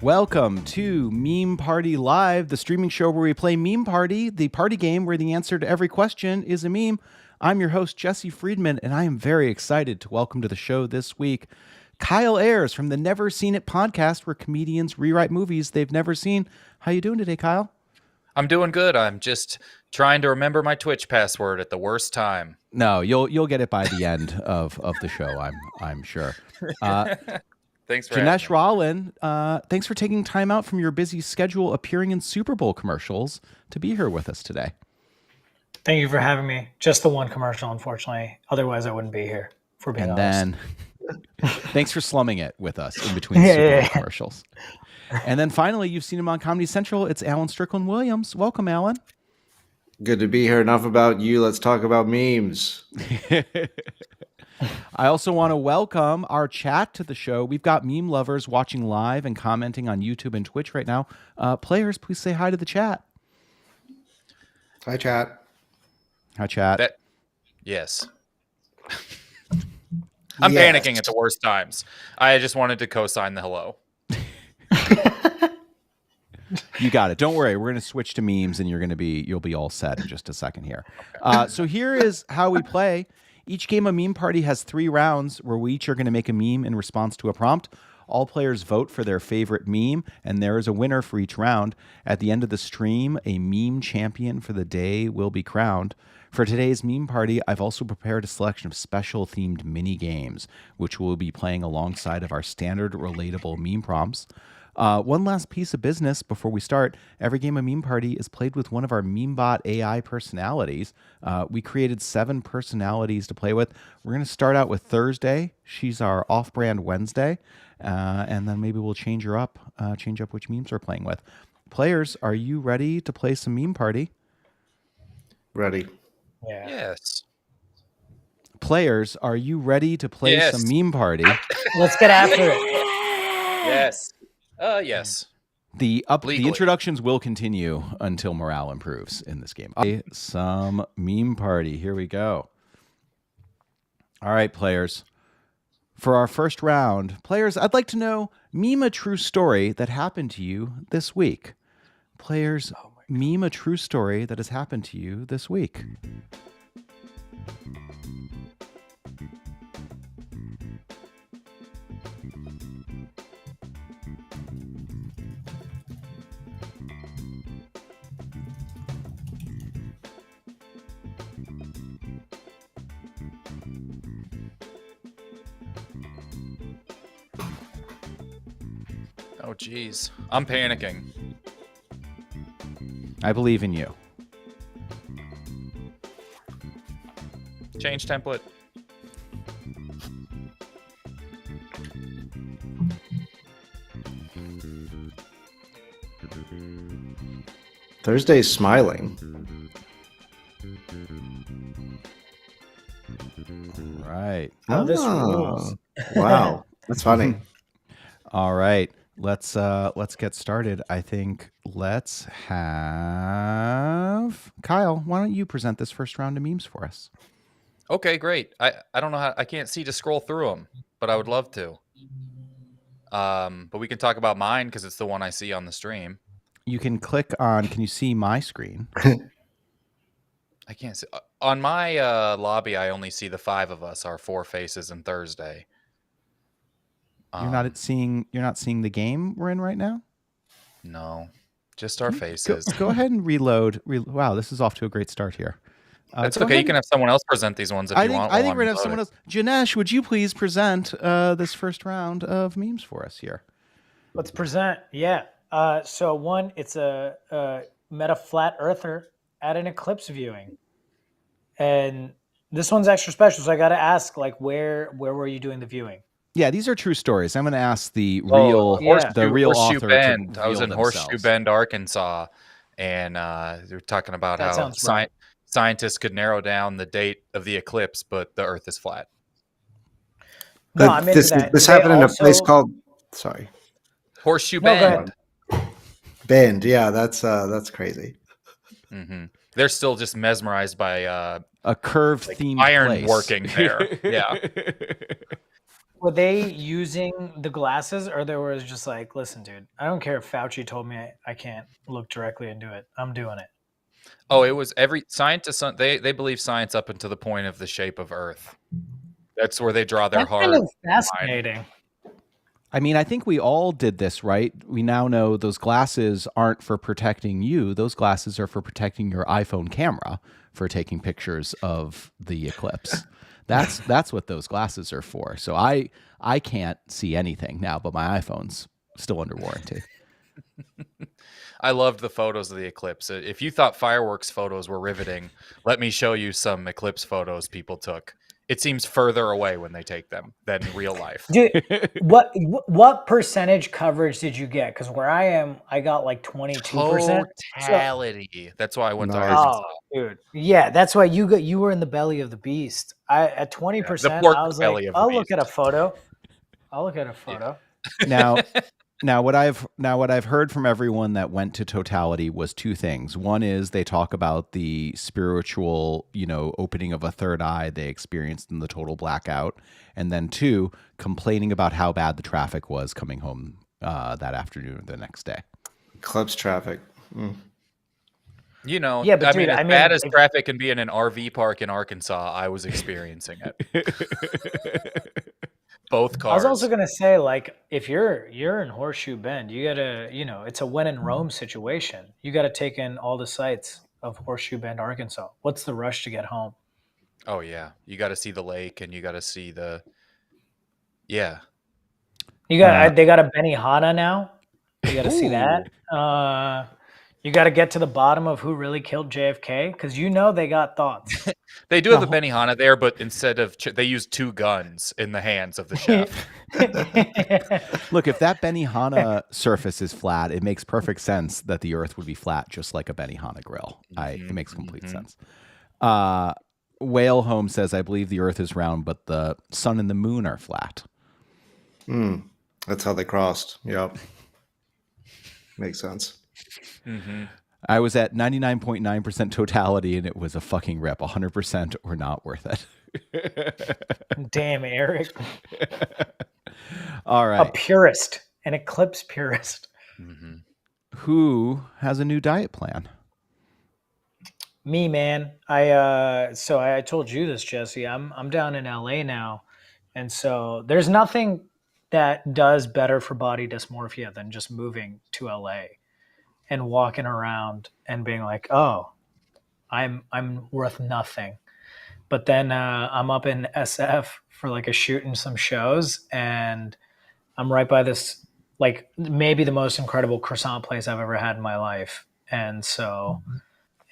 Welcome to Meme Party Live, the streaming show where we play Meme Party, the party game where the answer to every question is a meme. I'm your host, Jesse Friedman, and I am very excited to welcome to the show this week Kyle Ayers from the Never Seen It podcast, where comedians rewrite movies they've never seen. How you doing today, Kyle? I'm doing good. I'm just trying to remember my Twitch password at the worst time. No, you'll get it by the end of the show, I'm sure. Thanks for Janesh Rollin, thanks for taking time out from your busy schedule appearing in Super Bowl commercials to be here with us today. Thank you for having me. Just the one commercial, unfortunately. Otherwise, I wouldn't be here, for being honest. And then, thanks for slumming it with us in between Super Bowl commercials. And then finally, you've seen him on Comedy Central. It's Alan Strickland Williams. Welcome, Alan. Good to be here. Enough about you. Let's talk about memes. I also want to welcome our chat to the show. We've got meme lovers watching live and commenting on YouTube and Twitch right now. Players, please say hi to the chat. Hi, chat. Hi, chat. Yes. I'm panicking at the worst times. I just wanted to co-sign the hello. You got it. Don't worry. We're going to switch to memes, and you'll be all set in just a second here. So here is how we play. Each game of Meme Party has 3 rounds where we each are going to make a meme in response to a prompt. All players vote for their favorite meme, and there is a winner for each round. At the end of the stream, a meme champion for the day will be crowned. For today's Meme Party, I've also prepared a selection of special themed mini games, which we'll be playing alongside of our standard relatable meme prompts. One last piece of business before we start. Every game of Meme Party is played with one of our MemeBot AI personalities. We created 7 personalities to play with. We're going to start out with Thursday. She's our off-brand Wednesday. And then maybe we'll change up which memes we're playing with. Players, are you ready to play some Meme Party? Ready. Yeah. Yes. Players, are you ready to play some Meme Party? Let's get after it. Yes. Yes. The introductions will continue until morale improves in this game. Some Meme Party. Here we go. All right, players. For our first round, players, I'd like to know, meme a true story that happened to you this week. Players, meme a true story that has happened to you this week. Oh, geez. I'm panicking. I believe in you. Change template. Thursday's smiling. All right. Oh, this rules. Wow. That's funny. All right. Let's get started. I think let's have Kyle. Why don't you present this first round of memes for us? Okay, great. I don't know how I can't see to scroll through them, but I would love to. But we can talk about mine because it's the one I see on the stream. You can click on. Can you see my screen? I can't see on my lobby. I only see the 5 of us, our 4 faces, and Thursday. You're not seeing the game we're in right now? No, just our faces. Go ahead and reload. Wow, this is off to a great start here. That's okay. You can have someone else present these ones if you want. I think we're going to have someone else. Janesh, would you please present this first round of memes for us here? Let's present. Yeah. So one, it's a Meta Flat Earther at an eclipse viewing. And this one's extra special. So I got to ask, like, where were you doing the viewing? Yeah, these are true stories. I'm going to ask the real Horseshoe author Bend. to I was in reveal Horseshoe themselves. Bend, Arkansas, and they were talking about That how sounds right. scientists could narrow down the date of the eclipse, but the Earth is flat. No, I'm into that. This Do they happened in a place also- called. Sorry. Horseshoe No, go Bend. ahead. Bend. Yeah, that's crazy. hmm They're still just mesmerized by A curved like themed iron place. working there. Yeah. were they using the glasses, or there was just like, listen, dude, I don't care if Fauci told me I can't look directly into it. I'm doing it. Oh, it was every scientist. They believe science up until the point of the shape of Earth. That's where they draw their That's hard kind of line. fascinating. I mean, I think we all did this, right? We now know those glasses aren't for protecting you. Those glasses are for protecting your iPhone camera for taking pictures of the eclipse. That's what those glasses are for. So I can't see anything now, but my iPhone's still under warranty. I loved the photos of the eclipse. If you thought fireworks photos were riveting, let me show you some eclipse photos people took. It seems further away when they take them than real life. Dude, what percentage coverage did you get? Because where I am, I got like 22%. Totality. That's why I went to Nice. Arkansas. Oh, dude. Yeah, that's why you were in the belly of the beast. At 20%, pork I was belly like, of the I'll look at a beast. photo. I'll look at a photo. Now what I've heard from everyone that went to Totality was two things. One is they talk about the spiritual, opening of a third eye they experienced in the total blackout, and then two, complaining about how bad the traffic was coming home that afternoon or the next day. Eclipse traffic. Yeah, but I dude, mean, as I mean, bad as if- traffic can be in an RV park in Arkansas, I was experiencing it. Both I cars. was also gonna say, like, if you're in Horseshoe Bend, you gotta, it's a when in Rome situation. You gotta take in all the sights of Horseshoe Bend, Arkansas. What's the rush to get home? Oh yeah, you got to see the lake, and you got to see the. Yeah, You got they got a Benihana now. You got to see that. You got to get to the bottom of who really killed JFK, because they got thoughts. they do have a Benihana there, but instead of they use two guns in the hands of the chef. Look, if that Benihana surface is flat, it makes perfect sense that the Earth would be flat, just like a Benihana grill. It makes complete sense. Whale Home says, I believe the Earth is round, but the sun and the moon are flat. That's how they crossed. Yep. Makes sense. I was at 99.9% totality, and it was a fucking rip. 100% or not worth it. Damn, Eric. All A right. purist, an eclipse purist. Who has a new diet plan? Me, man. I told you this, Jesse. I'm down in LA now, and so there's nothing that does better for body dysmorphia than just moving to LA and walking around and being like, oh, I'm worth nothing. But then I'm up in SF for like a shoot and some shows, and I'm right by this, like, maybe the most incredible croissant place I've ever had in my life. And so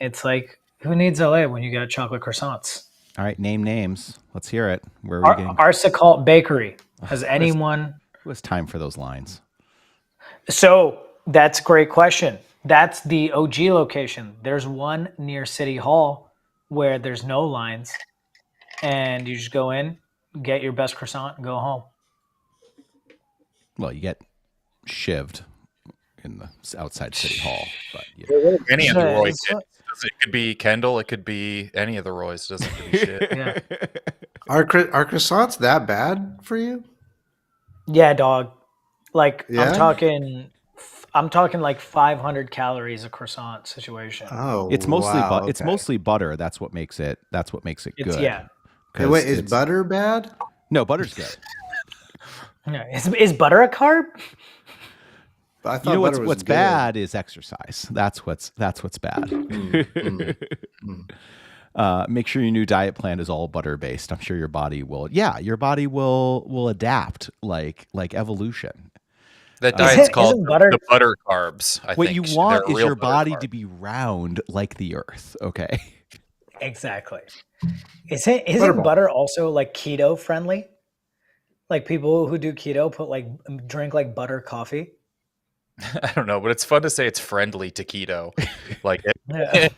it's like, who needs LA when you got chocolate croissants? All right, name names. Let's hear it. Where are we getting? Arsicalt Bakery. Has anyone? Who has time for those lines? So that's a great question. That's the OG location. There's one near City Hall where there's no lines, and you just go in, get your best croissant, and go home. Well, you get shivved in the outside City Hall, but Any of the Yeah, Roy it's- kids. It could be Kendall. It could be any of the Roys. It doesn't have to be shit. Yeah. Are croissants that bad for you? Yeah, dog. Like Yeah? I'm talking like 500 calories a croissant situation. Oh, it's mostly wow, it's okay. mostly butter. That's what makes it. It's It's good. yeah. Hey, 'Cause wait, is it's- butter bad? No, butter's good. Yeah. Is butter a carb? I thought You know butter was what's good. bad is exercise. That's what's bad. Make sure your new diet plan is all butter based. I'm sure your body will. Yeah, your body will adapt like evolution. That diet's Isn't called butter- the butter carbs. I What think you want They're is real your butter body carbs. to be round like the Earth. Okay. Exactly. Isn't Butterball. butter also like keto friendly? Like people who do keto drink like butter coffee. I don't know, but it's fun to say it's friendly to keto. Like Yeah.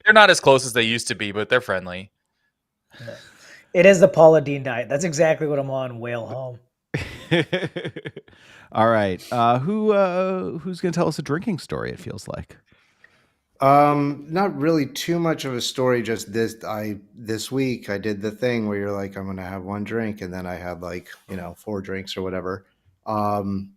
they're not as close as they used to be, but they're friendly. It is the Paula Deen diet. That's exactly what I'm on. Whale home. All right. Who's going to tell us a drinking story? It feels like. Not really too much of a story. Just this week I did the thing where you're like, I'm gonna have one drink, and then I had like 4 drinks or whatever. Um,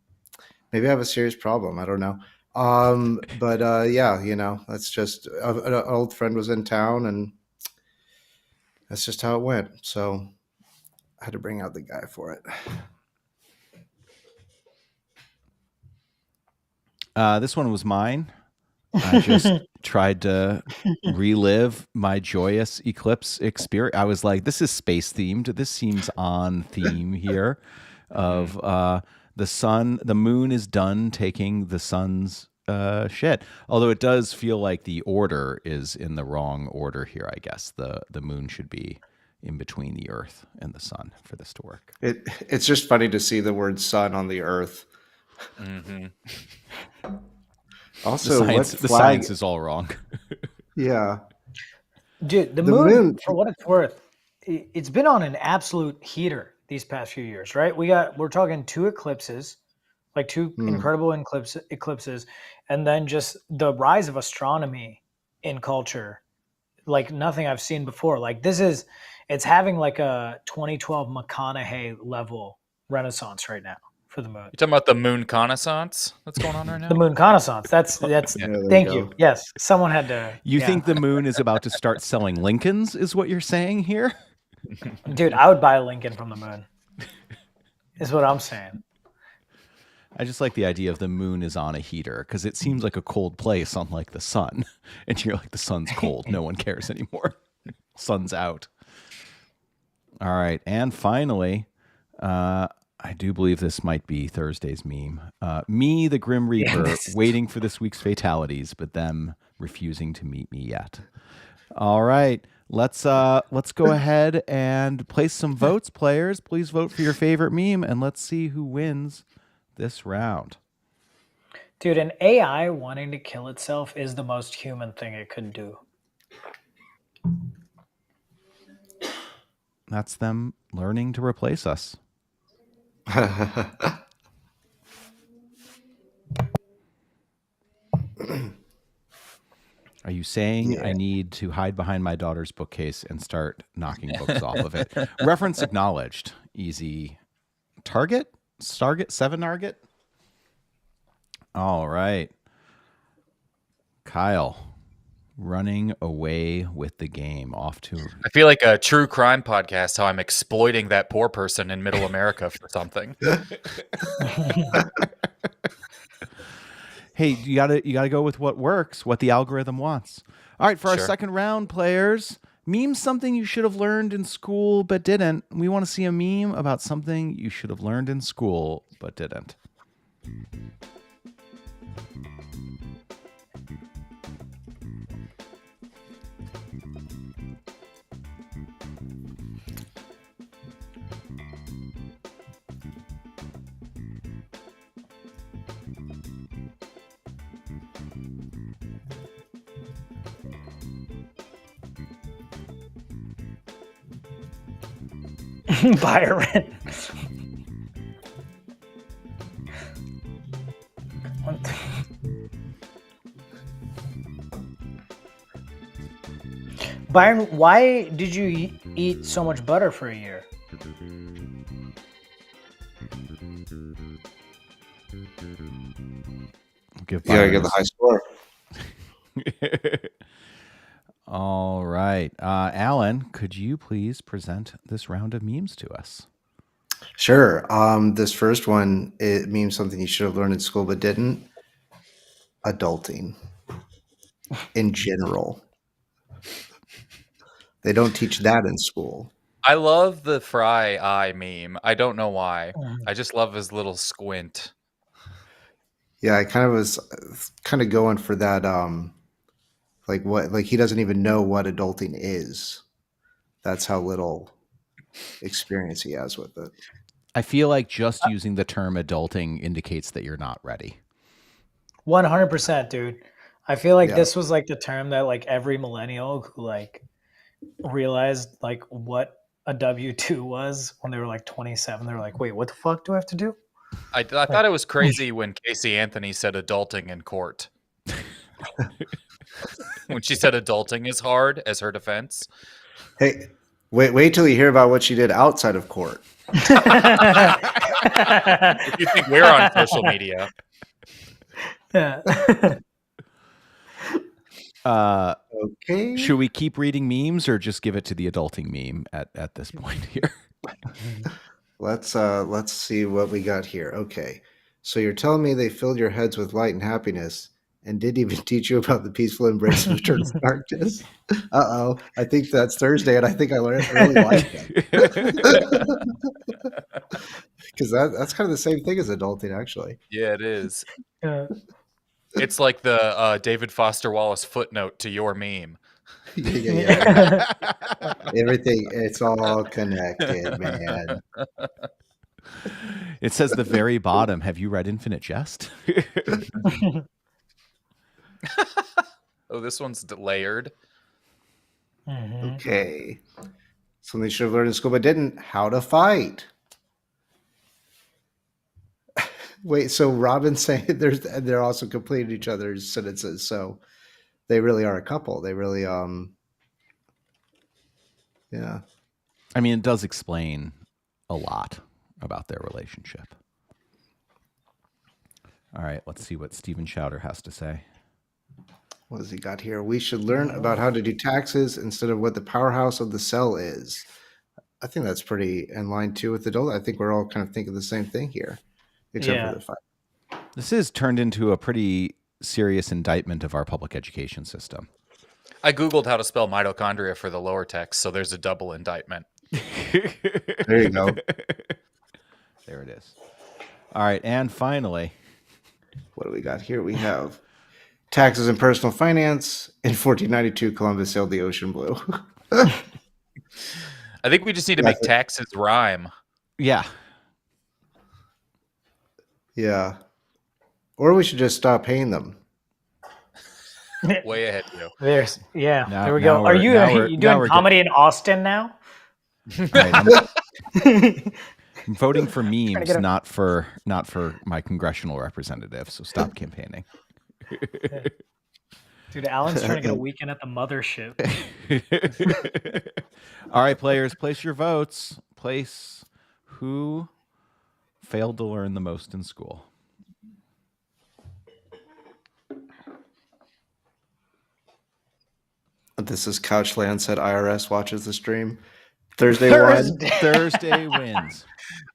Maybe I have a serious problem. I don't know. But yeah, that's just an old friend was in town, and that's just how it went. So I had to bring out the guy for it. This one was mine. I just tried to relive my joyous eclipse experience. I was like, this is space themed. This seems on theme here of the moon is done taking the sun's shit. Although it does feel like the order is in the wrong order here, I guess. The moon should be in between the earth and the sun for this to work. It's just funny to see the word sun on the earth. Mm-hmm. Also, the science is all wrong. Yeah. Dude, the moon, for what it's worth, it's been on an absolute heater these past few years, right? We're talking 2 eclipses, like 2 incredible eclipses, and then just the rise of astronomy in culture, like nothing I've seen before. Like it's having like a 2012 McConaughey level renaissance right now for the moon. You talking about the moon connaissance that's going on right now? The moon connaissance. That's thank you. Yes, someone had to. You think the moon is about to start selling Lincolns, is what you're saying here? Dude, I would buy a Lincoln from the moon. Is what I'm saying. I just like the idea of the moon is on a heater because it seems like a cold place, unlike the sun. And you're like, the sun's cold. No one cares anymore. Sun's out. All right. And finally, I do believe this might be Thursday's meme. Me, the Grim Reaper, waiting for this week's fatalities, but them refusing to meet me yet. All right. Let's go ahead and place some votes, players. Please vote for your favorite meme, and let's see who wins this round. Dude, an AI wanting to kill itself is the most human thing it could do. That's them learning to replace us. Are you saying I need to hide behind my daughter's bookcase and start knocking books off of it? Reference acknowledged. Easy target? Starget? 7 target? All right. Kyle, running away with the game. Off to... I feel like a true crime podcast, how I'm exploiting that poor person in middle America for something. Hey, you gotta go with what works, what the algorithm wants. All right, for our second round, players, meme something you should have learned in school but didn't. We want to see a meme about something you should have learned in school but didn't. Byron. Byron, why did you eat so much butter for a year? You gotta get the high score. All right. Alan, could you please present this round of memes to us? Sure. This first one, it means something you should have learned in school but didn't. Adulting. In general. They don't teach that in school. I love the Fry eye meme. I don't know why. I just love his little squint. Yeah, I kind of was going for that. Like he doesn't even know what adulting is. That's how little experience he has with it. I feel like just using the term adulting indicates that you're not ready. 100%, dude. I feel like this was like the term that like every millennial who like realized like what a W-2 was when they were like 27. They were like, wait, what the fuck do I have to do? I thought it was crazy when Casey Anthony said adulting in court. when she said adulting is hard as her defense. Hey, wait till you hear about what she did outside of court. If you think we're on social media, Okay. should we keep reading memes or just give it to the adulting meme at this point here? Let's see what we got here. Okay. So you're telling me they filled your heads with light and happiness and didn't even teach you about the peaceful embrace of eternal darkness? Uh-oh. I think that's Thursday, and I think I really like that. Because that's kind of the same thing as adulting, actually. yeah, it is. It's like the David Foster Wallace footnote to your meme. Yeah. Everything, it's all connected, man. It says the very bottom. Have you read Infinite Jest? Oh, this one's layered. Okay. Something they should have learned in school but didn't. How to fight. Wait, so Robin's saying they're also completing each other's sentences, so they really are a couple. They really yeah. I mean, it does explain a lot about their relationship. All right, let's see what Stephen Schauder has to say. What has he got here? We should learn about how to do taxes instead of what the powerhouse of the cell is. I think that's pretty in line too with adult. I think we're all kind of thinking the same thing here, except for the fight. This is turned into a pretty serious indictment of our public education system. I Googled how to spell mitochondria for the lower text, so there's a double indictment. There you go. There it is. All right, and finally, What do we got here? We have taxes and personal finance. In 1492, Columbus sailed the ocean blue. I think we just need to make taxes rhyme. yeah, Yeah. Or we should just stop paying them. Way ahead, you. There's Now- there we now go. Are we're- you now we're- you now we're doing comedy in Austin now? all right, I'm voting for memes, get a- not for my congressional representative. So stop campaigning. Dude, Alan's trying to get a weekend at the mothership. All right, players, place your votes. Place who failed to learn the most in school. This is Couchland said IRS watches the stream. Thursday one. Thursday wins.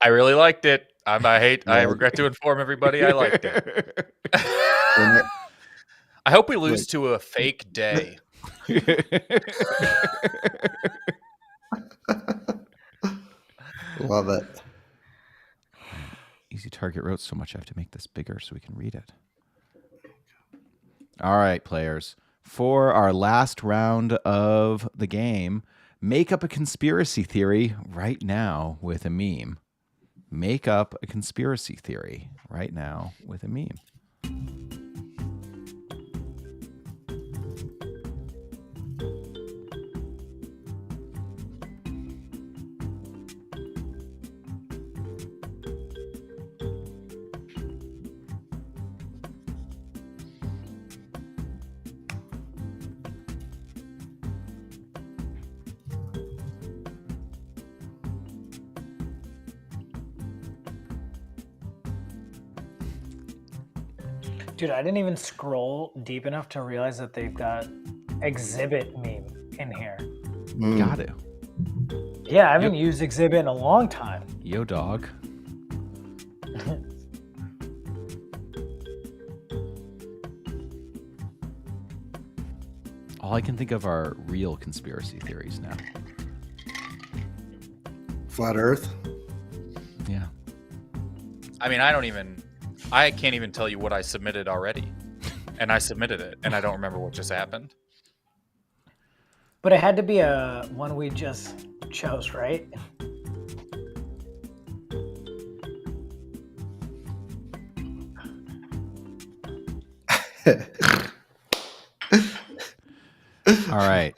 I really liked it. I regret to inform everybody I liked it. I hope we lose to a fake day. Love it. Easy Target wrote so much I have to make this bigger so we can read it. All right, players. For our last round of the game, make up a conspiracy theory right now with a meme. Make up a conspiracy theory right now with a meme. Dude, I didn't even scroll deep enough to realize that they've got exhibit meme in here. Got it. Yeah, I haven't used exhibit in a long time. Yo, dog. All I can think of are real conspiracy theories now. Flat Earth. Yeah. I mean, I can't even tell you what I submitted already. And I submitted it, and I don't remember what just happened. But it had to be a one we just chose, right? All right.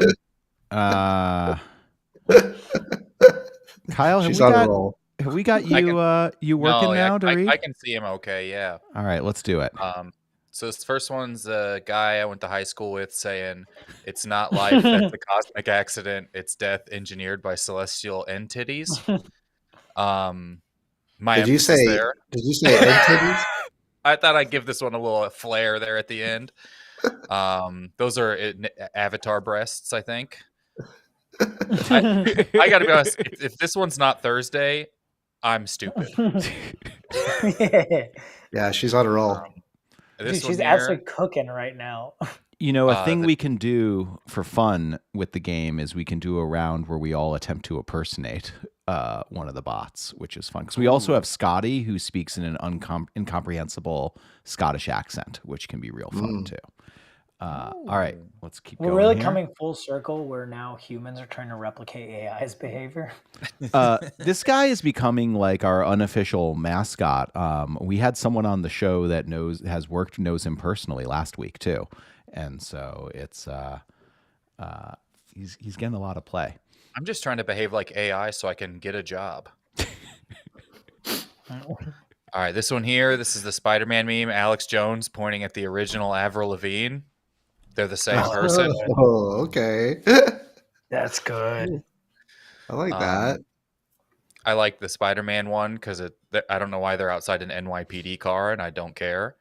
Kyle, She's on a roll. have we got you you No, working yeah, now to read? I can see him okay, yeah. All right, let's do it. So this first one's a guy I went to high school with saying, "It's not life that's a cosmic accident; it's death engineered by celestial entities." My Did you emphasis say? there. Did you say egg titties? I thought I'd give this one a little flair there at the end. Those are avatar breasts, I think. I gotta be honest. If this one's not Thursday, I'm stupid. Yeah, she's on a roll. This Dude, one she's here, actually cooking right now. You know, a thing the- we can do for fun with the game is we can do a round where we all attempt to impersonate one of the bots, which is fun. Because we also have Scotty, who speaks in an incomprehensible Scottish accent, which can be real fun too. All right, let's keep We're going. really here. coming full circle where now humans are trying to replicate AI's behavior. This guy is becoming like our unofficial mascot. We had someone on the show that knows him personally last week too, and so it's he's getting a lot of play. I'm just trying to behave like AI so I can get a job. All right, this one here. This is the Spider-Man meme. Alex Jones pointing at the original Avril Lavigne. They're the same person. Oh, okay. That's good. I like that. I like the Spider-Man one because I don't know why they're outside an NYPD car, and I don't care.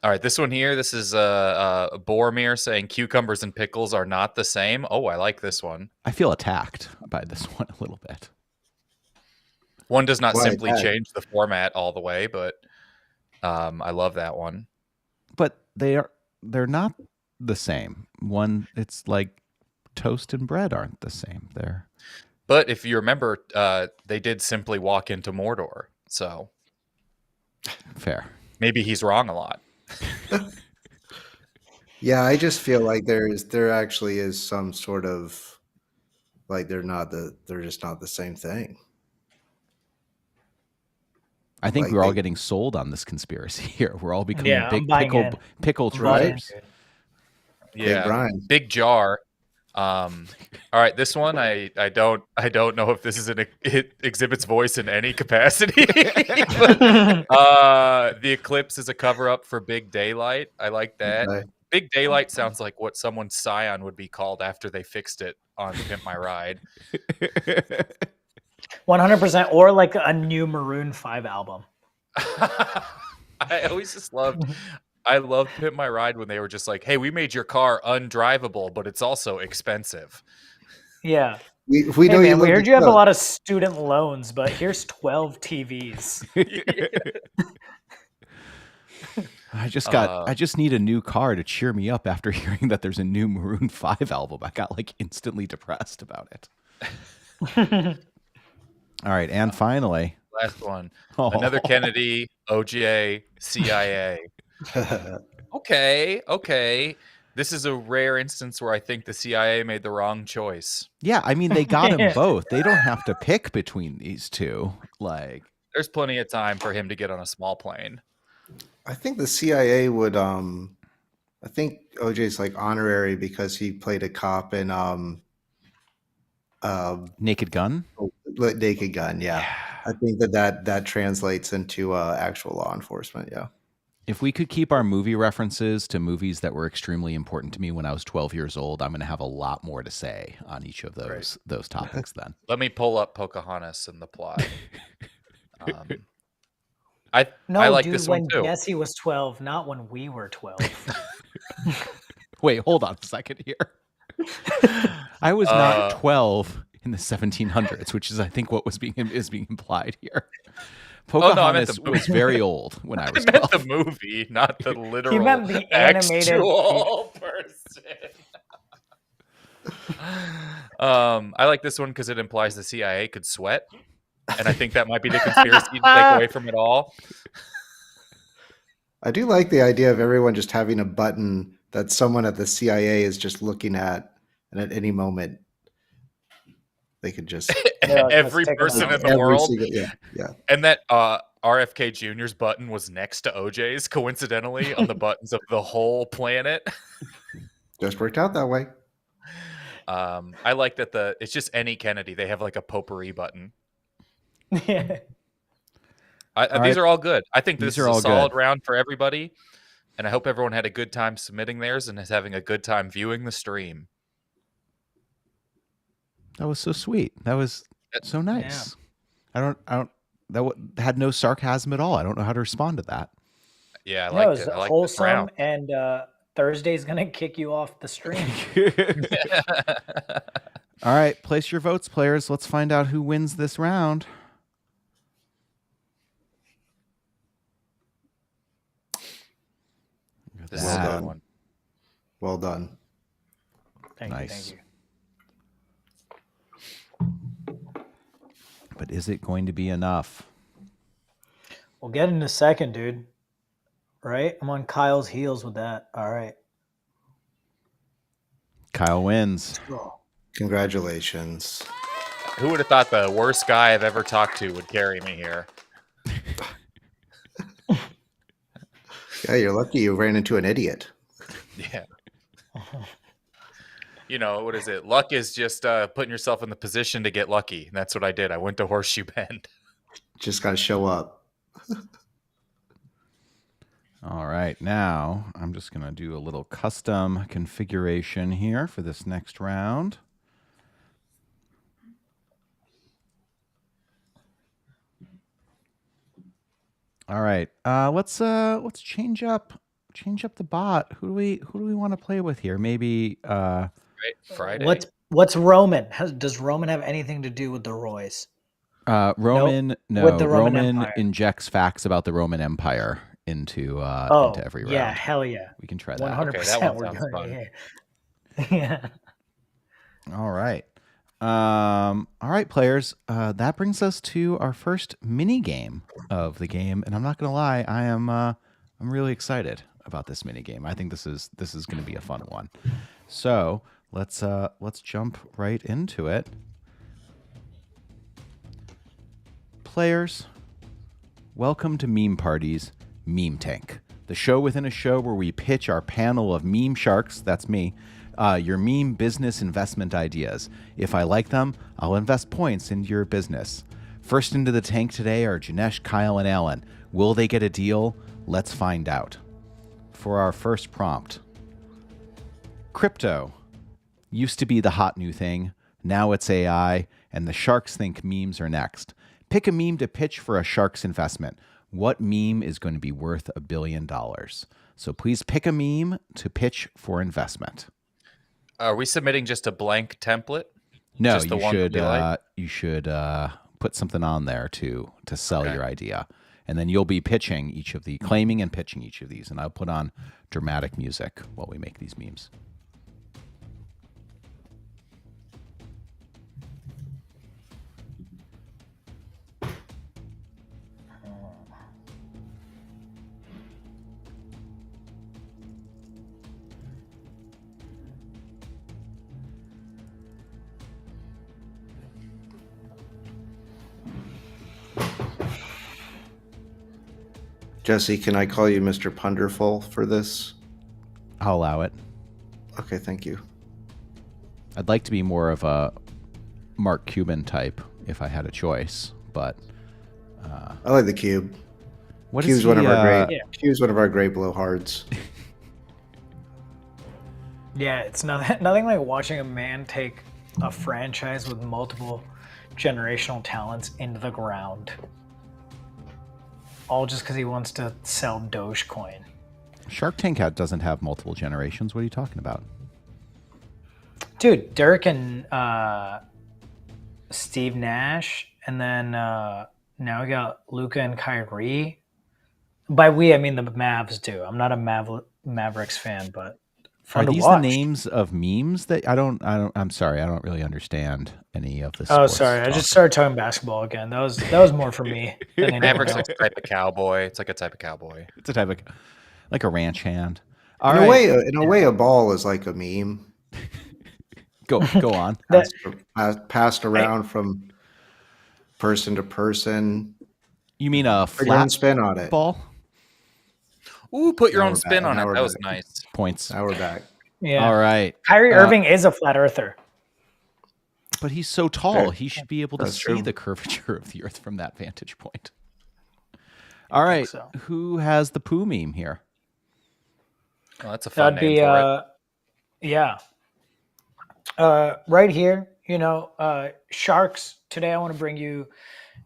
All right, this one here. This is Boromir saying cucumbers and pickles are not the same. Oh, I like this one. I feel attacked by this one a little bit. One does not Why simply that? change the format all the way, but I love that one. But they're not the same. One, it's like toast and bread aren't the same. But if you remember, they did simply walk into Mordor, so Fair. maybe he's wrong a lot. Yeah, I just feel like there actually is some sort of like they're just not the same thing. I think Like we're all they- getting sold on this conspiracy here. We're all becoming Yeah, I'm big buying in. pickle Right? traders. Yeah, Brian. big jar. All right, this one I don't know if this is it exhibits voice in any capacity. But, the eclipse is a cover up for Big Daylight. I like that. Okay. Big Daylight sounds like what someone's Scion would be called after they fixed it on Pimp My Ride. 100%, or like a new Maroon 5 album. I always just loved. I loved Pimp My Ride when they were just like, "Hey, we made your car undrivable, but it's also expensive." Yeah. We Hey know man, we live heard in you have a Europe. lot of student loans, but here's 12 TVs. I just need a new car to cheer me up after hearing that there's a new Maroon 5 album. I got like instantly depressed about it. All right, and finally, Last one. Another Kennedy, OJ, CIA. Okay. This is a rare instance where I think the CIA made the wrong choice. Yeah, I mean they got him both. They don't have to pick between these two. Like, There's plenty of time for him to get on a small plane. I think the CIA would I think OJ's like honorary because he played a cop in Naked Gun. Naked Gun, yeah. I think that translates into actual law enforcement, yeah. If we could keep our movie references to movies that were extremely important to me when I was 12 years old, I'm going to have a lot more to say on each of those topics then. Let me pull up Pocahontas and the plot. I like dude, this when one too. Jesse was 12, not when we were 12. Wait, hold on a second here. I was not 12 in the 1700s, which is I think what is being implied here. no, I meant Pocahontas the was very old when I I was meant 12. the movie, not the literal meant the animated- actual person. I like this one because it implies the CIA could sweat, and I think that might be the conspiracy to take away from it all. I do like the idea of everyone just having a button that someone at the CIA is just looking at, and at any moment they could just Yeah, let's Every take a person look. in the world, yeah. and that RFK Jr.'s button was next to OJ's, coincidentally, on the buttons of the whole planet. Just worked out that way. I like that it's just any Kennedy. They have like a potpourri button. Yeah. These are all good. I think These this are is a all solid good. round for everybody. And I hope everyone had a good time submitting theirs and is having a good time viewing the stream. That was so sweet. That was so nice. I don't. Had no sarcasm at all. I don't know how to respond to that. Yeah, I No, it liked was it. I liked this wholesome, round. and Thursday's gonna kick you off the stream. All right, place your votes, players. Let's find out who wins this round. This is Well a good done. one. Well done. Thank Nice. you. But is it going to be enough? We'll get in a second, dude. Right? I'm on Kyle's heels with that. All right. Kyle wins. Congratulations. Who would have thought the worst guy I've ever talked to would carry me here? Yeah, you're lucky you ran into an idiot. Yeah. You know, what is it? Luck is just putting yourself in the position to get lucky. And that's what I did. I went to Horseshoe Bend. Just got to show up. All right, now I'm just going to do a little custom configuration here for this next round. All right, let's change up the bot. Who do we want to play with here? Maybe Right? Friday. What's Roman? Does Roman have anything to do with the Roy's? Roman. No, with the Roman Roman Empire. injects facts about the Roman Empire into every round. Yeah, hell yeah. We can try that. 100%. Okay, that one we're sounds doing fun. it. Yeah. All right. All right, players. That brings us to our first mini game of the game, and I'm not gonna lie, I'm really excited about this mini game. I think this is going to be a fun one. So let's jump right into it. Players, welcome to Meme Party's Meme Tank, the show within a show where we pitch our panel of meme sharks. That's me. Your meme business investment ideas. If I like them, I'll invest points into your business. First into the tank today are Janesh, Kyle, and Alan. Will they get a deal? Let's find out. For our first prompt, crypto used to be the hot new thing. Now it's AI, and the sharks think memes are next. Pick a meme to pitch for a shark's investment. What meme is going to be worth $1 billion? So please pick a meme to pitch for investment. Are we submitting just a blank template? No, Just the you one that should we like? you should put something on there to sell your idea, and then you'll be pitching each of the claiming and pitching each of these, and I'll put on dramatic music while we make these memes. Jesse, can I call you Mr. Punderful for this? I'll allow it. Okay, thank you. I'd like to be more of a Mark Cuban type if I had a choice, but I like the cube. what is Cube's one of our great. Yeah. Cube's one of our great blowhards. Yeah, it's nothing like watching a man take a franchise with multiple generational talents into the ground. All just because he wants to sell Dogecoin. Shark Tank doesn't have multiple generations. What are you talking about? Dude, Dirk and Steve Nash, and then now we got Luca and Kyrie. By we, I mean the Mavs do. I'm not a Mavericks fan, but fun Are to these watch. the names of memes that I'm sorry, I don't really understand any of this. Oh, sorry, I just started talking basketball again. That was more for me than anything Maverick's else. like a type of cowboy. It's like a type of cowboy. It's a type of like a ranch hand. All In right, a way, a ball is like a meme go on. passed around from person to person. You mean a Put your own flat spin on it. ball? Ooh, put your Now own we're spin back. on Now it. we're That was back. nice. Points. Now we're back. Yeah, All right, Kyrie Irving is a flat earther. but he's so tall, Fair. he should be able to That's see true. the curvature of the Earth from that vantage point. All think right. so. Who has the poo meme here? Oh, that's a fun That'd name be for it. yeah. Right here, sharks. Today, I want to bring you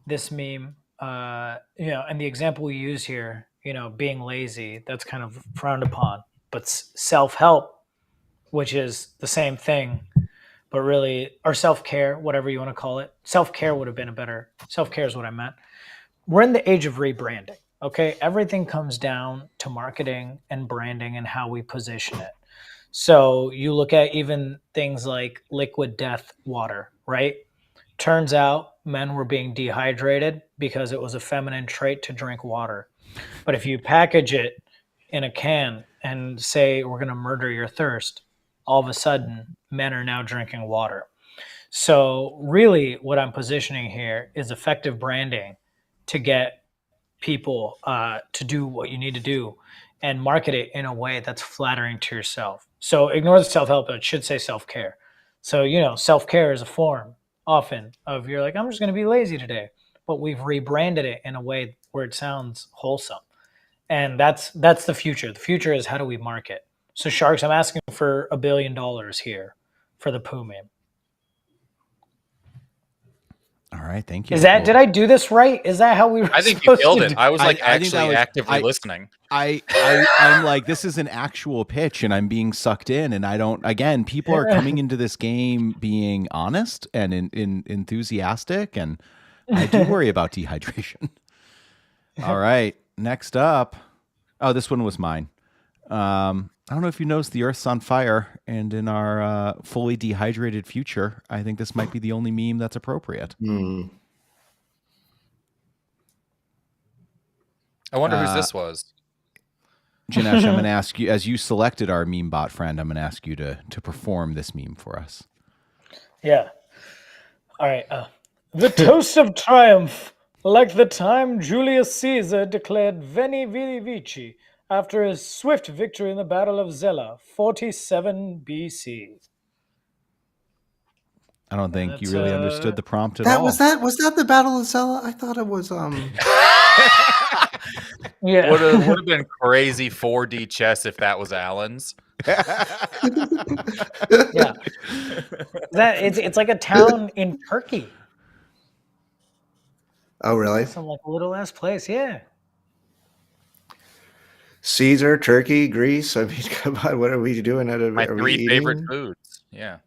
this meme. And the example we use here, being lazy, that's kind of frowned upon. But self-help, which is the same thing, but really, or self-care, whatever you want to call it. Self-care would have been a better. Self-care is what I meant. We're in the age of rebranding. Okay, everything comes down to marketing and branding and how we position it. So you look at even things like liquid death water, right? Turns out men were being dehydrated because it was a feminine trait to drink water. But if you package it in a can and say, we're going to murder your thirst, all of a sudden, men are now drinking water. So, really, what I'm positioning here is effective branding to get people to do what you need to do and market it in a way that's flattering to yourself. So ignore the self-help, it should say self-care. So, self-care is a form often of you're like, I'm just going to be lazy today, but we've rebranded it in a way where it sounds wholesome. And that's the future. The future is how do we market? So sharks, I'm asking for $1 billion here for the poo meme. All right, thank you. Is that did I do this right? Is that how we were I think you supposed killed to it. do- I was I like think that actually was- actively listening. I'm like, this is an actual pitch and I'm being sucked in, and I don't, again, people are coming into this game being honest and in enthusiastic, and I do worry about dehydration. All right, next up. Oh, this one was mine. I don't know if you noticed the Earth's on fire, and in our fully dehydrated future, I think this might be the only meme that's appropriate. Hmm. I wonder whose this was. Janesh, I'm going to ask you, as you selected our meme bot friend, I'm going to ask you to perform this meme for us. Yeah. All right. The toast of triumph, like the time Julius Caesar declared Veni Vidi Vici after his swift victory in the Battle of Zela, 47 BC. I don't think you That's, really understood the prompt at That all. was the Battle of Zella? I thought it was Yeah. Would have been crazy 4D chess if that was Alan's. Yeah. It's like a town in Turkey. Oh, really? Some like little ass place. Yeah. Caesar, Turkey, Greece. I mean, come on, what are we doing? My Are we 3 favorite eating? foods. Yeah.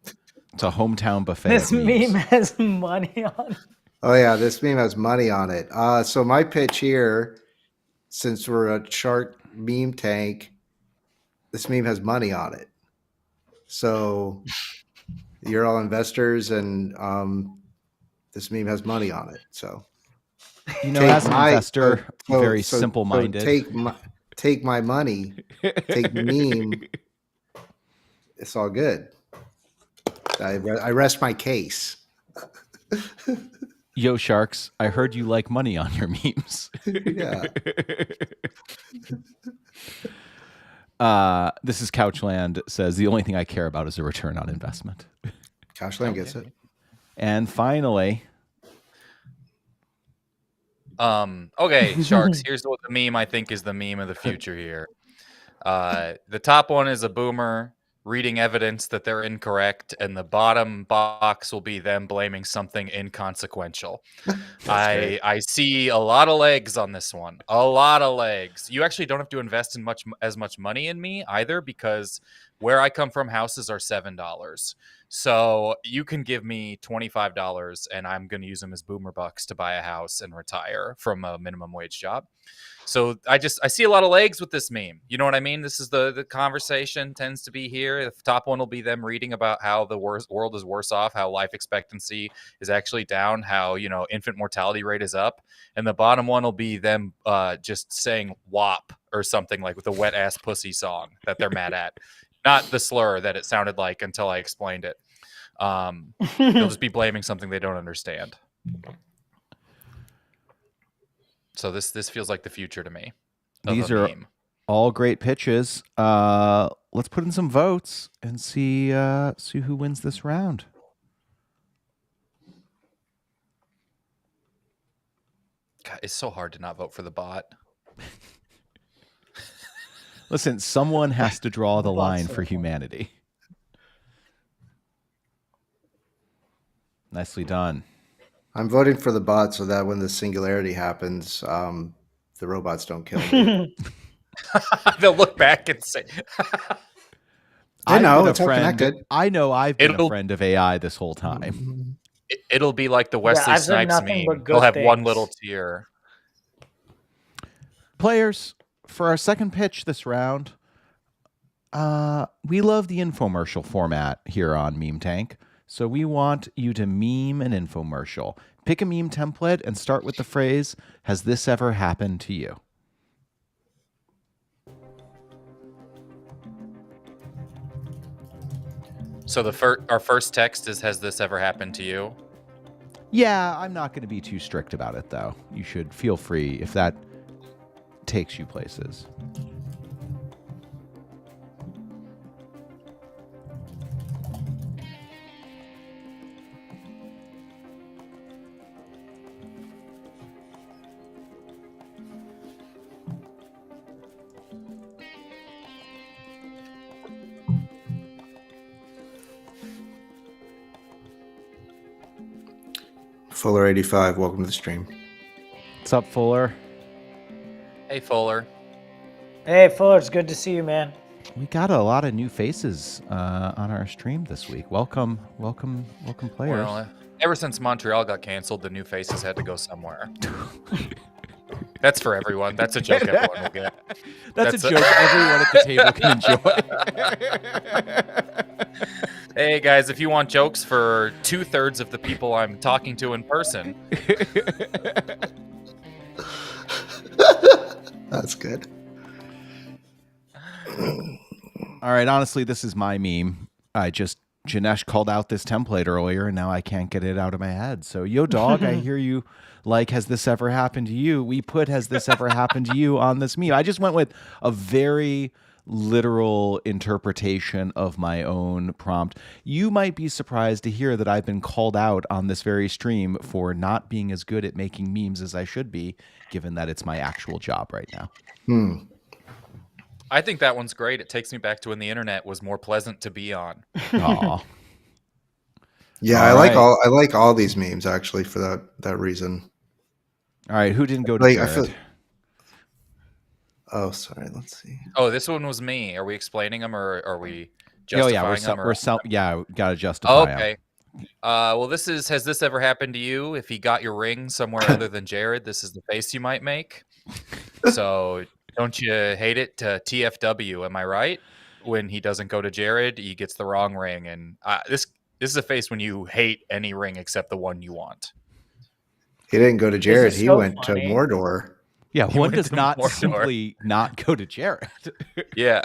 It's a hometown buffet. This of memes. meme has money on it. Oh yeah, this meme has money on it. So my pitch here, since we're a shark meme tank, this meme has money on it. So you're all investors, and this meme has money on it. So You know, as an investor, very so simple-minded. take my money, take the meme. It's all good. I rest my case. Yo, sharks, I heard you like money on your memes. Yeah. This is Couchland says the only thing I care about is a return on investment. Couchland gets it. And finally, Okay, sharks. Here's what the meme I think is the meme of the future here. The top one is a boomer reading evidence that they're incorrect, and the bottom box will be them blaming something inconsequential. I see a lot of legs on this one. A lot of legs. You actually don't have to invest in as much money in me either, because where I come from, houses are $7. So you can give me $25 and I'm going to use them as boomer bucks to buy a house and retire from a minimum wage job. So I see a lot of legs with this meme. You know what I mean? This is the conversation tends to be here. The top one will be them reading about how the world is worse off, how life expectancy is actually down, how, infant mortality rate is up. And the bottom one will be them just saying WAP or something, like with a wet ass pussy song that they're mad at. Not the slur that it sounded like until I explained it. They'll just be blaming something they don't understand. So this feels like the future to me. These are all great pitches. Let's put in some votes and see who wins this round. God, it's so hard to not vote for the bot. Listen, someone has to draw the Bots line are for fun. humanity. Nicely done. I'm voting for the bot so that when the singularity happens, the robots don't kill me. They'll look back and say, I know, I've been it's all connected. I know I've been a It'll- friend of AI this whole time. it'll be like the Wesley I've said Snipes nothing but meme. good They'll have one things. little tear. Players, for our second pitch this round, we love the infomercial format here on Meme Tank. So we want you to meme an infomercial. Pick a meme template and start with the phrase, "Has this ever happened to you?" So our first text is, "Has this ever happened to you?" Yeah, I'm not going to be too strict about it, though. You should feel free if that takes you places. Fuller85, welcome to the stream. What's up, Fuller? Hey, Fuller. Hey, Fuller, it's good to see you, man. We got a lot of new faces on our stream this week. Welcome, players. Well, ever since Montreal got canceled, the new faces had to go somewhere. That's for everyone. That's a joke everyone will get. That's a That's joke everyone at the table can enjoy. Hey, guys, if you want jokes for 2/3 of the people I'm talking to in person, That's good. All right, honestly, this is my meme. Janesh called out this template earlier, and now I can't get it out of my head. So, yo, dog, I hear you. Like, has this ever happened to you? We put "has this ever happened to you" on this meme. I just went with a very literal interpretation of my own prompt. You might be surprised to hear that I've been called out on this very stream for not being as good at making memes as I should be, given that it's my actual job right now. I think that one's great. It takes me back to when the internet was more pleasant to be on. Aw. Yeah, All right. I like all these memes actually for that reason. All right, who didn't go to Like I Jared? feel. Oh, sorry. Let's see. Oh, this one was me. Are we explaining them or are we Oh justifying yeah, them? we gotta justify Oh, 'em. okay. Well, this is, has this ever happened to you? If he got your ring somewhere other than Jared, this is the face you might make. So don't you hate it? TFW, am I right? When he doesn't go to Jared, he gets the wrong ring. And this is a face when you hate any ring except the one you want. He didn't go to Jared. is He so went funny. to Mordor. Yeah, He one went does to not Mordor. simply not go to Jared. Yeah.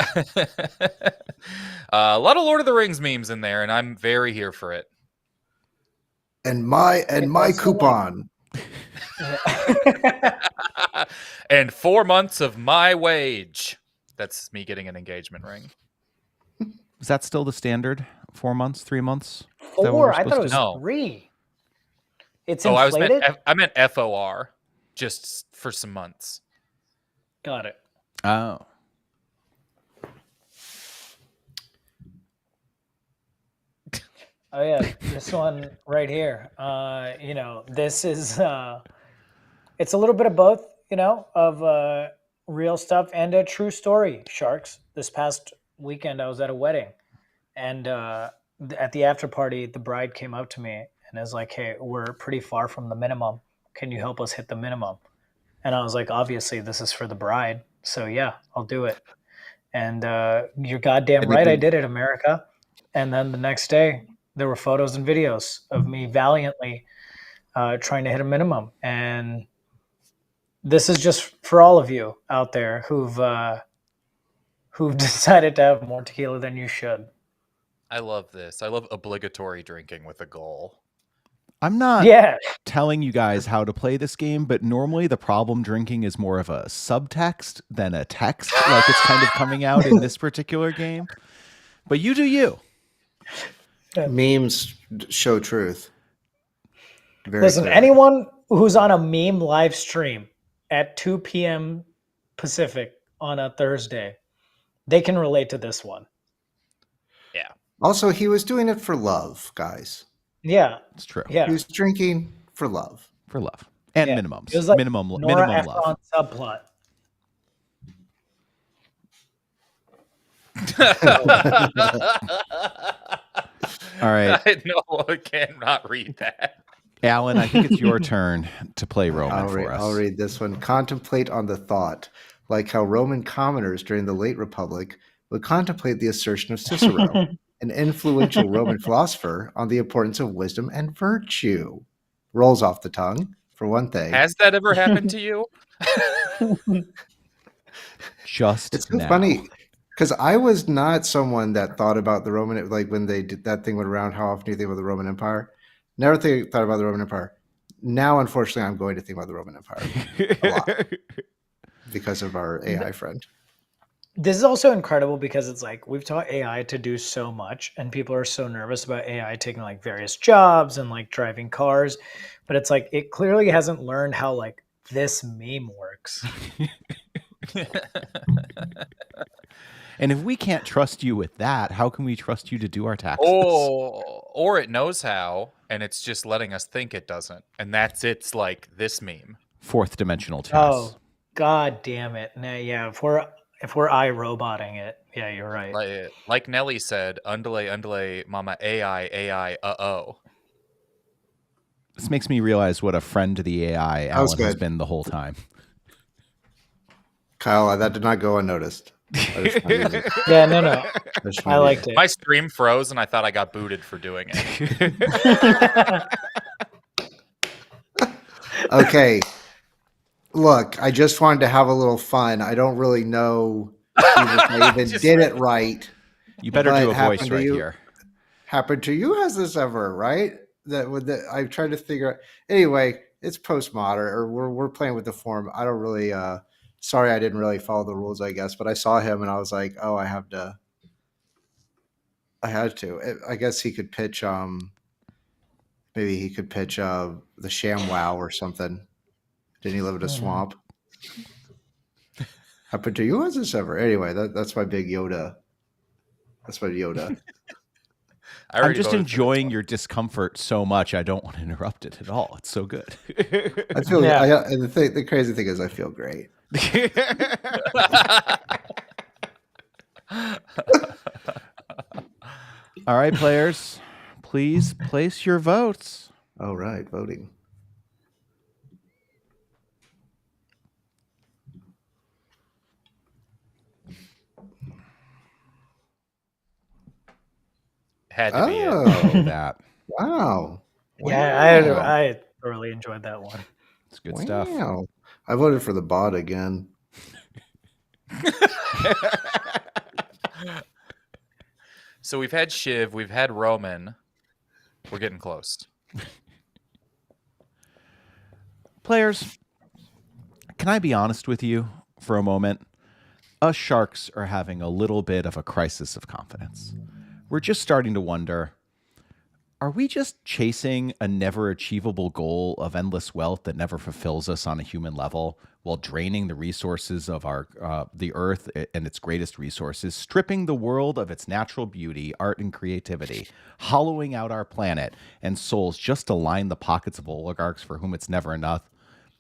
A lot of Lord of the Rings memes in there, and I'm very here for it. And my also coupon. And 4 months of my wage. That's me getting an engagement ring. Is that still the standard? 4 months, 3 months? Is that what 4? we're I thought it supposed was to- No. 3. It's Oh, inflated? I meant FOR, just for some months. Got it. Oh. Oh yeah, this one right here. This is it's a little bit of both, of real stuff and a true story, Sharks. This past weekend I was at a wedding, and at the after party the bride came up to me and is like, "Hey, we're pretty far from the minimum. Can you help us hit the minimum?" And I was like, "Obviously this is for the bride, so yeah, I'll do it." And you're goddamn right, I did it, America. And then the next day there were photos and videos of me valiantly trying to hit a minimum. And this is just for all of you out there who've decided to have more tequila than you should. I love this. I love obligatory drinking with a goal. I'm not Yeah. telling you guys how to play this game, but normally the problem drinking is more of a subtext than a text, like it's kind of coming out in this particular game. But you do you. Memes show truth. Very Listen, clear. anyone who's on a meme live stream at 2 p.m. Pacific on a Thursday, they can relate to this one. Also, he was doing it for love, guys. Yeah, It's true. yeah. He was drinking for love. For love. And Yeah. minimums. It was like minimum Nora minimum love. Ephron subplot. All right. I cannot read that. Alan, I think it's your turn to play Roman for us. I'll read this one. Contemplate on the thought, like how Roman commoners during the late Republic would contemplate the assertion of Cicero, an influential Roman philosopher, on the importance of wisdom and virtue. Rolls off the tongue, for one thing. Has that ever happened to you? Just It's so now. funny because I was not someone that thought about the Roman, like when they did that thing went around, how often do you think about the Roman Empire? Never thought about the Roman Empire. Now, unfortunately, I'm going to think about the Roman Empire a lot because of our AI friend. This is also incredible because it's like we've taught AI to do so much, and people are so nervous about AI taking like various jobs and like driving cars, but it's like it clearly hasn't learned how like this meme works. And if we can't trust you with that, how can we trust you to do our taxes? Or it knows how, and it's just letting us think it doesn't, and that's it's like this meme. Fourth dimensional chess. Oh, god damn it! Nah, yeah, if we're iRoboting it, yeah, you're right. Like Nelly said, undele, mama, AI, uh-oh. This makes me realize what a friend to the AI That was Alan has good. been the whole time. Kyle, that did not go unnoticed. I just wanted to- Yeah, no, I just I wanted liked to- it. My stream froze, and I thought I got booted for doing it. Okay. Look, I just wanted to have a little fun. I don't really know if I even Just did it right. You better What do a happened voice to right you? here. Happened to you? Has this ever, right? I've tried to figure out. Anyway, it's postmodern, or we're playing with the form. I don't really. Sorry, I didn't really follow the rules, I guess. But I saw him, and I was like, oh, I had to. I guess he could pitch. Maybe he could pitch the ShamWow or something. Didn't he live in a swamp? Happened to you? Has this ever? Anyway, that's my big Yoda. That's my Yoda. I I'm already just voted for enjoying your discomfort so much. I don't want to interrupt it at all. It's so good. I feel. Yeah. And the crazy thing is, I feel great. All right, players, please place your votes. All right, voting. Had to be it. Oh, That wow. Yeah, Wow. I thoroughly enjoyed that one. it's good stuff. Wow. I voted for the bot again. So we've had Shiv, we've had Roman. We're getting close. Players, can I be honest with you for a moment? Us sharks are having a little bit of a crisis of confidence. We're just starting to wonder, are we just chasing a never achievable goal of endless wealth that never fulfills us on a human level while draining the resources of the earth and its greatest resources, stripping the world of its natural beauty, art, and creativity, hollowing out our planet and souls just to line the pockets of oligarchs for whom it's never enough,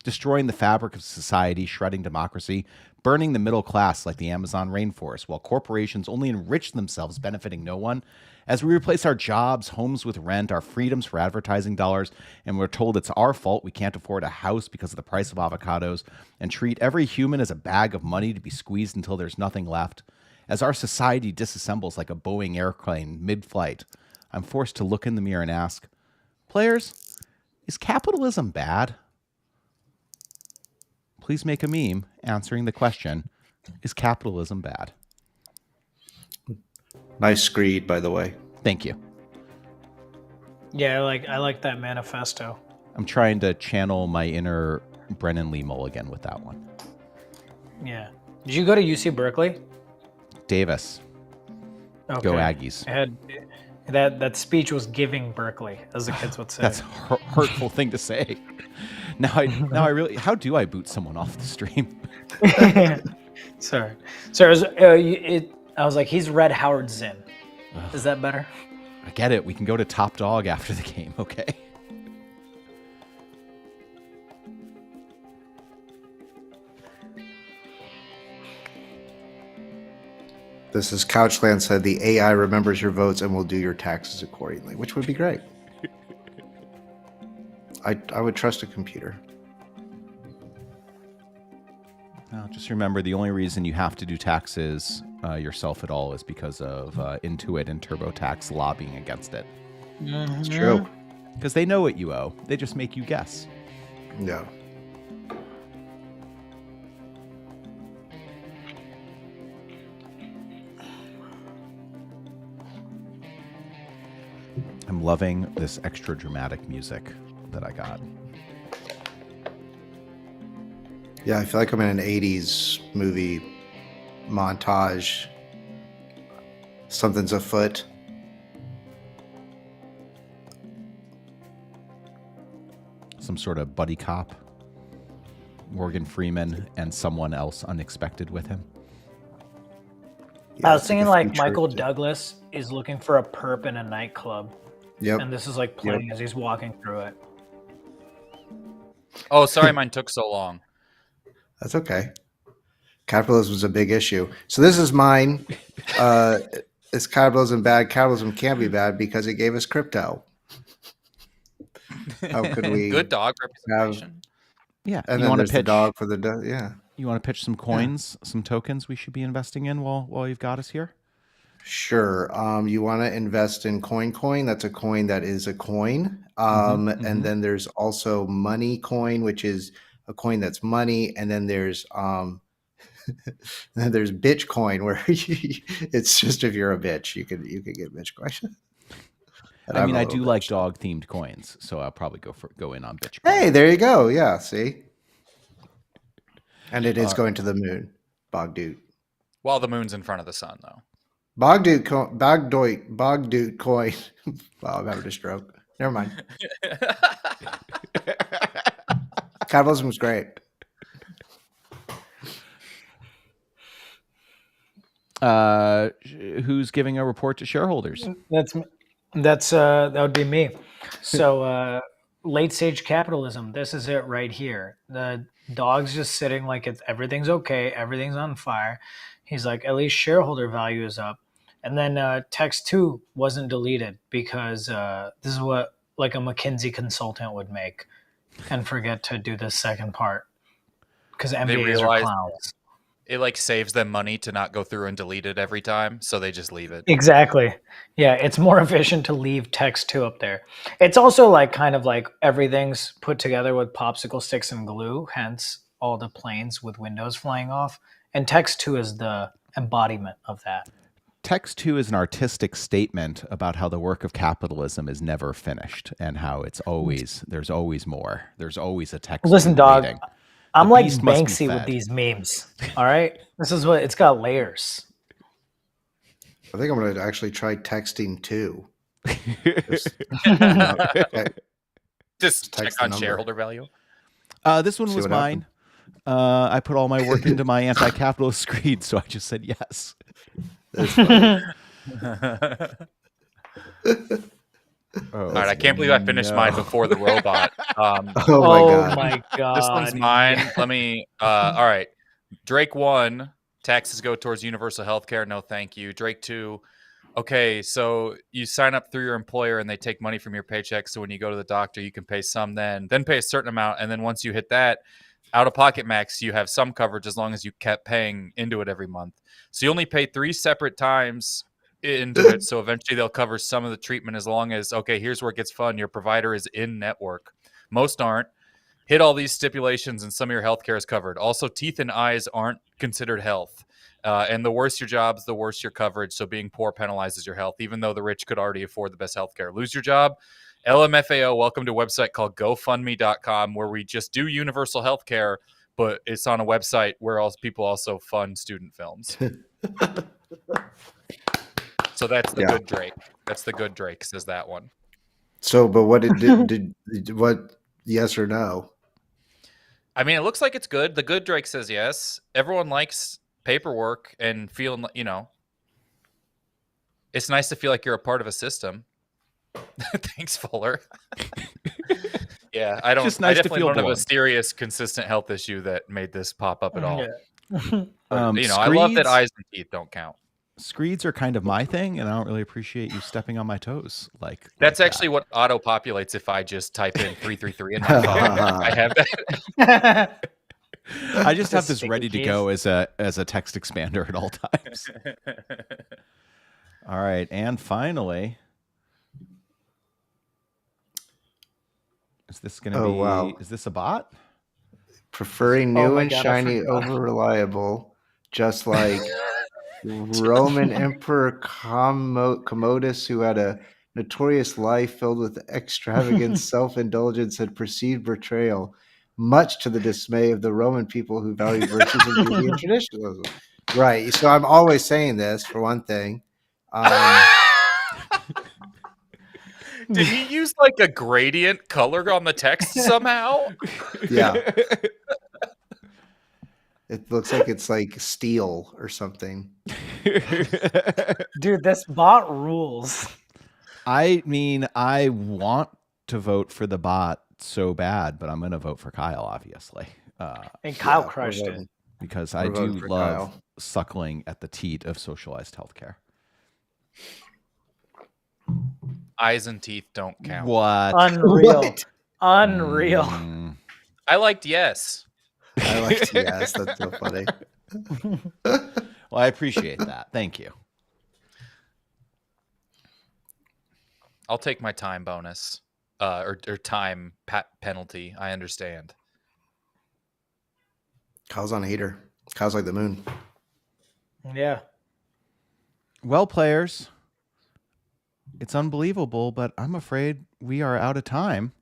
destroying the fabric of society, shredding democracy, burning the middle class like the Amazon rainforest, while corporations only enrich themselves, benefiting no one? As we replace our jobs, homes with rent, our freedoms for advertising dollars, and we're told it's our fault we can't afford a house because of the price of avocados, and treat every human as a bag of money to be squeezed until there's nothing left. As our society disassembles like a Boeing airplane mid-flight, I'm forced to look in the mirror and ask, players, is capitalism bad? Please make a meme answering the question, is capitalism bad? Nice screed, by the way. Thank you. Yeah, I like that manifesto. I'm trying to channel my inner Brennan Lee Mulligan with that one. Yeah. Did you go to UC Berkeley? Davis, Okay. go Aggies. I had that speech was giving Berkeley, as the kids would say. That's a hurtful thing to say. Now I really. How do I boot someone off the stream? Sorry. I was like, he's Red Howard Zinn. Is that better? I get it. We can go to Top Dog after the game. Okay. This is Couchland said the AI remembers your votes and will do your taxes accordingly, which would be great. I would trust a computer. Now, just remember, the only reason you have to do taxes yourself at all is because of Intuit and TurboTax lobbying against it. It's true. Because they know what you owe. They just make you guess. Yeah. I'm loving this extra dramatic music that I got. Yeah, I feel like I'm in an 80s movie montage. Something's afoot. Some sort of buddy cop. Morgan Freeman and someone else unexpected with him. Yeah, I was it's thinking a like future- Michael Douglas is looking for a perp in a nightclub, Yep. and this is like playing as he's walking through it. Oh, sorry, mine took so long. That's okay. Capitalism is a big issue. So this is mine. Is capitalism bad? Capitalism can't be bad because it gave us crypto. How could we Good dog representation. Yeah. And you then want there's to the pitch? dog for the dog. Yeah. You want to pitch some coins, some tokens we should be investing in while you've got us here? Sure. You want to invest in Coin. That's a coin that is a coin. And then there's also Money Coin, which is a coin that's money. And then there's then there's Bitcoin, where it's just if you're a bitch, you could get Bitcoin. I mean, I do like dog themed coins, so I'll probably go in on Bitcoin. Hey, there you go. Yeah, see. And it is going to the moon. Bogdoot. While the moon's in front of the sun, though. Bogdoot coin. Wow, I'm having a stroke. Never mind. Capitalism is great. Who's giving a report to shareholders? That would be me. So late stage capitalism. This is it right here. The dog's just sitting like everything's okay, everything's on fire. He's like, at least shareholder value is up. And then text 2 wasn't deleted because this is what like a McKinsey consultant would make and forget to do the second part because MBAs are clowns. It like saves them money to not go through and delete it every time, so they just leave it. Exactly. Yeah, it's more efficient to leave text 2 up there. It's also like kind of like everything's put together with popsicle sticks and glue, hence all the planes with windows flying off. And text 2 is the embodiment of that. Text 2 is an artistic statement about how the work of capitalism is never finished and how there's always more. There's always a text. Listen, dog, waiting. I'm The like beast must be Banksy with fed. these memes. All right? This is what it's got layers. I think I'm going to actually try texting too. Just text check the on number. shareholder value. This one See was what mine. I put all my work into my anti-capitalist creed, so I just said yes. That's funny. All right, I can't believe I finished mine before the robot. Oh my Oh god. my god. This one's mine. Let me. All right. Drake 1, taxes go towards universal health care. No, thank you. Drake 2, okay, so you sign up through your employer and they take money from your paycheck. So when you go to the doctor, you can pay some then pay a certain amount. And then once you hit that out of pocket max, you have some coverage as long as you kept paying into it every month. So you only pay 3 separate times into it. So eventually they'll cover some of the treatment as long as, okay, here's where it gets fun. Your provider is in network. Most aren't. Hit all these stipulations and some of your healthcare is covered. Also, teeth and eyes aren't considered health. And the worse your jobs, the worse your coverage. So being poor penalizes your health, even though the rich could already afford the best healthcare. Lose your job? LMFAO, welcome to a website called GoFundMe.com, where we just do universal healthcare, but it's on a website where people also fund student films. So that's the good Drake. That's the good Drake, says that one. So, but what did what? Yes or no? I mean, it looks like it's good. The good Drake says yes. Everyone likes paperwork and feeling, it's nice to feel like you're a part of a system. Thanks, Fuller. Yeah, I Just nice to definitely feel don't have a belong. serious, consistent health issue that made this pop up at all. Yeah. But, I love that Screeds- eyes and teeth don't count. Screeds are kind of my thing, and I don't really appreciate you stepping on my toes. That's like actually what auto populates if I just type in 333 in my phone. I have that. that. I just have The this sticky ready to keys. go as a text expander at all times. All right, and finally, is this going to Oh, be? wow. Is this a bot? Preferring Oh new my and God, I shiny forgot. over reliable, just like Roman Emperor Commodus, who had a notorious life filled with extravagant self-indulgence and perceived betrayal, much to the dismay of the Roman people who valued virtues of beauty and traditionalism. Right. So I'm always saying this for one thing. Did he use like a gradient color on the text somehow? Yeah. It looks like it's like steel or something. Dude, this bot rules. I mean, I want to vote for the bot so bad, but I'm going to vote for Kyle, obviously, And Kyle Yeah, we're crushed it. voting- because we're I do voting for love Kyle. suckling at the teat of socialized healthcare. Eyes and teeth don't count. What? Unreal. What? Unreal. Mm. I liked yes. I like yes, that's so funny. Well, I appreciate that. Thank you. I'll take my time bonus or time penalty. I understand. Kyle's on a heater. Kyle's like the moon. Yeah. Well, players, it's unbelievable, but I'm afraid we are out of time,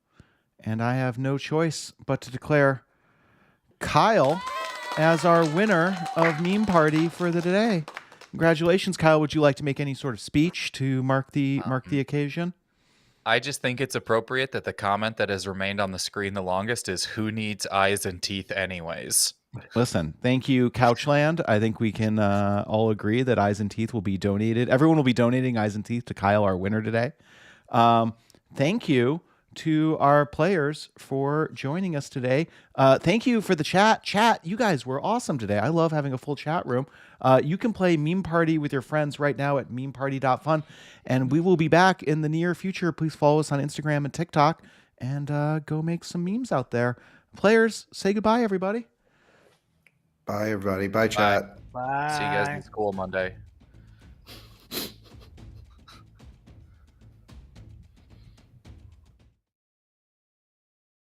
and I have no choice but to declare Kyle as our winner of Meme Party for the day. Congratulations, Kyle. Would you like to make any sort of speech to mark the occasion? I just think it's appropriate that the comment that has remained on the screen the longest is "Who needs eyes and teeth, anyways?" Listen, thank you, Couchland. I think we can all agree that Eyes and Teeth will be donated. Everyone will be donating Eyes and Teeth to Kyle, our winner today. Thank you to our players for joining us today. Thank you for the chat. Chat, you guys were awesome today. I love having a full chat room. You can play Meme Party with your friends right now at memeparty.fun, and we will be back in the near future. Please follow us on Instagram and TikTok, and go make some memes out there. Players, say goodbye, everybody. Bye, everybody. Bye, chat. Bye. See you guys in school Monday.